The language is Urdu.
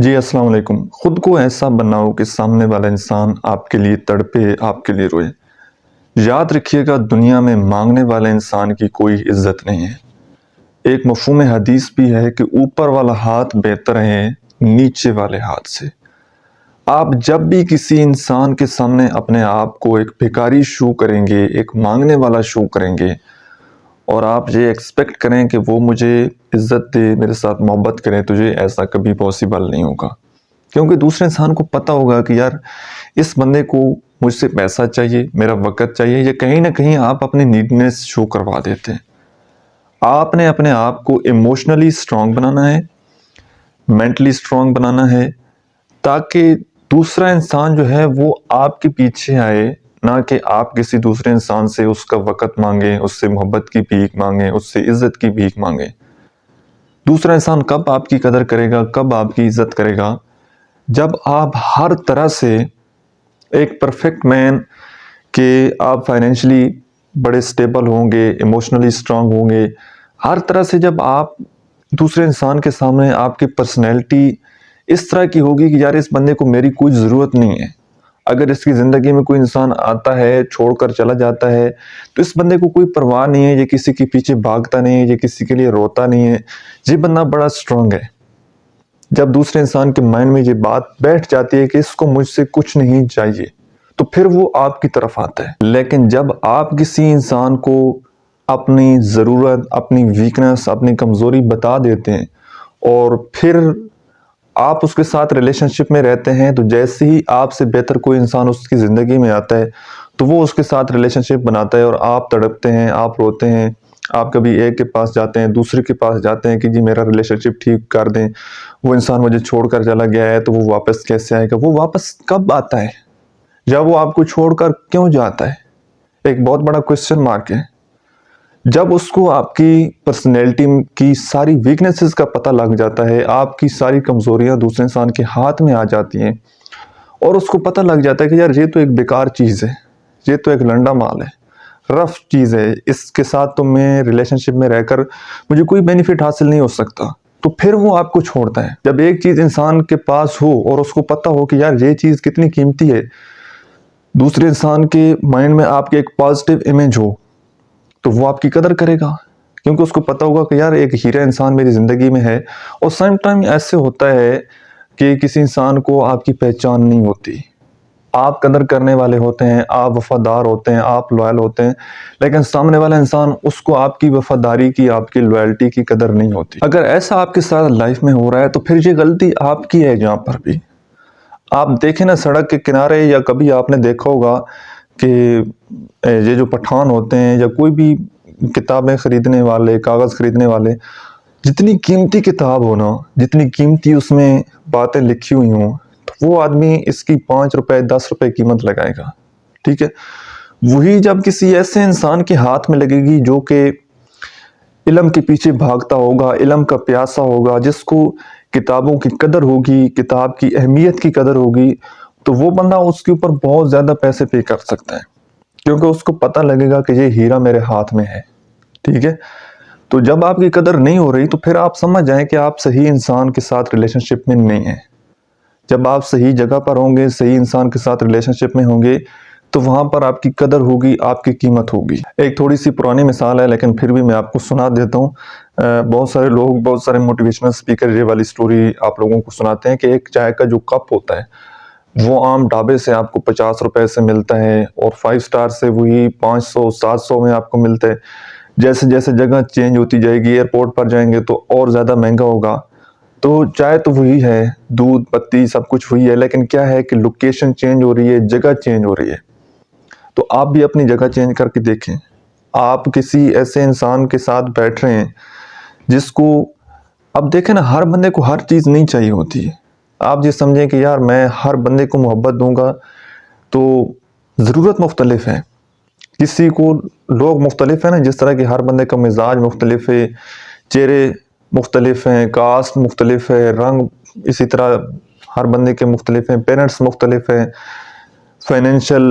جی السلام علیکم۔ خود کو ایسا بناؤ کہ سامنے والا انسان آپ کے لیے تڑپے، آپ کے لیے روئے۔ یاد رکھیے گا، دنیا میں مانگنے والے انسان کی کوئی عزت نہیں ہے۔ ایک مفہوم حدیث بھی ہے کہ اوپر والا ہاتھ بہتر ہے نیچے والے ہاتھ سے۔ آپ جب بھی کسی انسان کے سامنے اپنے آپ کو ایک بھکاری شو کریں گے، ایک مانگنے والا شو کریں گے، اور آپ یہ ایکسپیکٹ کریں کہ وہ مجھے عزت دے، میرے ساتھ محبت کرے، تو یہ ایسا کبھی پاسبل نہیں ہوگا۔ کیونکہ دوسرے انسان کو پتہ ہوگا کہ یار اس بندے کو مجھ سے پیسہ چاہیے، میرا وقت چاہیے، یا کہیں نہ کہیں آپ اپنی نیڈنیس شو کروا دیتے ہیں۔ آپ نے اپنے آپ کو ایموشنلی سٹرونگ بنانا ہے، مینٹلی سٹرونگ بنانا ہے، تاکہ دوسرا انسان جو ہے وہ آپ کے پیچھے آئے، نہ کہ آپ کسی دوسرے انسان سے اس کا وقت مانگیں، اس سے محبت کی بھیک مانگیں، اس سے عزت کی بھیک مانگیں۔ دوسرا انسان کب آپ کی قدر کرے گا، کب آپ کی عزت کرے گا؟ جب آپ ہر طرح سے ایک پرفیکٹ مین کہ آپ فائنینشلی بڑے سٹیبل ہوں گے، ایموشنلی سٹرونگ ہوں گے، ہر طرح سے جب آپ دوسرے انسان کے سامنے آپ کی پرسنالٹی اس طرح کی ہوگی کہ یار اس بندے کو میری کوئی ضرورت نہیں ہے۔ اگر اس کی زندگی میں کوئی انسان آتا ہے، چھوڑ کر چلا جاتا ہے، تو اس بندے کو کوئی پرواہ نہیں ہے، یہ کسی کے پیچھے بھاگتا نہیں ہے، یہ کسی کے لیے روتا نہیں ہے، یہ بندہ بڑا سٹرونگ ہے۔ جب دوسرے انسان کے مائنڈ میں یہ بات بیٹھ جاتی ہے کہ اس کو مجھ سے کچھ نہیں چاہیے، تو پھر وہ آپ کی طرف آتا ہے۔ لیکن جب آپ کسی انسان کو اپنی ضرورت، اپنی ویکنس، اپنی کمزوری بتا دیتے ہیں، اور پھر آپ اس کے ساتھ ریلیشن شپ میں رہتے ہیں، تو جیسے ہی آپ سے بہتر کوئی انسان اس کی زندگی میں آتا ہے تو وہ اس کے ساتھ ریلیشن شپ بناتا ہے، اور آپ تڑپتے ہیں، آپ روتے ہیں، آپ کبھی ایک کے پاس جاتے ہیں، دوسرے کے پاس جاتے ہیں کہ جی میرا ریلیشن شپ ٹھیک کر دیں، وہ انسان مجھے چھوڑ کر چلا گیا ہے، تو وہ واپس کیسے آئے گا؟ وہ واپس کب آتا ہے؟ یا وہ آپ کو چھوڑ کر کیوں جاتا ہے؟ ایک بہت بڑا کوسچن مارک ہے۔ جب اس کو آپ کی پرسنالٹی کی ساری ویکنسز کا پتہ لگ جاتا ہے، آپ کی ساری کمزوریاں دوسرے انسان کے ہاتھ میں آ جاتی ہیں، اور اس کو پتہ لگ جاتا ہے کہ یار یہ تو ایک بیکار چیز ہے، یہ تو ایک لنڈا مال ہے، رف چیز ہے، اس کے ساتھ تو میں ریلیشن شپ میں رہ کر مجھے کوئی بینیفٹ حاصل نہیں ہو سکتا، تو پھر وہ آپ کو چھوڑتا ہے۔ جب ایک چیز انسان کے پاس ہو اور اس کو پتہ ہو کہ یار یہ چیز کتنی قیمتی ہے، دوسرے انسان کے مائنڈ میں آپ کے ایک پازیٹیو امیج ہو، تو وہ آپ کی قدر کرے گا، کیونکہ اس کو پتہ ہوگا کہ یار ایک ہیرا انسان میری زندگی میں ہے۔ اور سیم ٹائم ایسے ہوتا ہے کہ کسی انسان کو آپ کی پہچان نہیں ہوتی، آپ قدر کرنے والے ہوتے ہیں، آپ وفادار ہوتے ہیں، آپ لوائل ہوتے ہیں، لیکن سامنے والا انسان، اس کو آپ کی وفاداری کی، آپ کی لوائلٹی کی قدر نہیں ہوتی۔ اگر ایسا آپ کے ساتھ لائف میں ہو رہا ہے تو پھر یہ غلطی آپ کی ہے۔ جہاں پر بھی آپ دیکھیں نا، سڑک کے کنارے، یا کبھی آپ نے دیکھا ہوگا کہ یہ جو پٹھان ہوتے ہیں یا کوئی بھی کتابیں خریدنے والے، کاغذ خریدنے والے، جتنی قیمتی کتاب ہو نا، جتنی قیمتی اس میں باتیں لکھی ہوئی ہوں، تو وہ آدمی اس کی 5 روپے 10 روپے قیمت لگائے گا، ٹھیک ہے؟ وہی جب کسی ایسے انسان کے ہاتھ میں لگے گی جو کہ علم کے پیچھے بھاگتا ہوگا، علم کا پیاسا ہوگا، جس کو کتابوں کی قدر ہوگی، کتاب کی اہمیت کی قدر ہوگی، تو وہ بندہ اس کے اوپر بہت زیادہ پیسے پے کر سکتا ہے، کیونکہ اس کو پتہ لگے گا کہ یہ ہیرا میرے ہاتھ میں ہے، ٹھیک ہے؟ تو جب آپ کی قدر نہیں ہو رہی، تو پھر آپ سمجھ جائیں کہ آپ صحیح انسان کے ساتھ ریلیشن شپ میں نہیں ہیں۔ جب آپ صحیح جگہ پر ہوں گے، صحیح انسان کے ساتھ ریلیشن شپ میں ہوں گے، تو وہاں پر آپ کی قدر ہوگی، آپ کی قیمت ہوگی۔ ایک تھوڑی سی پرانی مثال ہے، لیکن پھر بھی میں آپ کو سنا دیتا ہوں۔ بہت سارے لوگ، بہت سارے موٹیویشنل سپیکر یہ والی سٹوری آپ لوگوں کو سناتے ہیں کہ ایک چائے کا جو کپ ہوتا ہے، وہ عام ڈھابے سے آپ کو 50 روپے سے ملتا ہے، اور 5 سٹار سے وہی 500 700 میں آپ کو ملتا ہے۔ جیسے جیسے جگہ چینج ہوتی جائے گی، ایئرپورٹ پر جائیں گے تو اور زیادہ مہنگا ہوگا۔ تو چائے تو وہی ہے، دودھ پتی سب کچھ وہی ہے، لیکن کیا ہے کہ لوکیشن چینج ہو رہی ہے، جگہ چینج ہو رہی ہے۔ تو آپ بھی اپنی جگہ چینج کر کے دیکھیں۔ آپ کسی ایسے انسان کے ساتھ بیٹھ رہے ہیں جس کو، اب دیکھیں نا، ہر بندے کو ہر چیز نہیں چاہیے ہوتی ہے۔ آپ یہ سمجھیں کہ یار میں ہر بندے کو محبت دوں گا، تو ضرورت مختلف ہے، کسی کو لوگ مختلف ہیں نا، جس طرح کہ ہر بندے کا مزاج مختلف ہے، چہرے مختلف ہیں، کاسٹ مختلف ہے، رنگ اسی طرح ہر بندے کے مختلف ہیں، پیرنٹس مختلف ہیں، فائنینشیل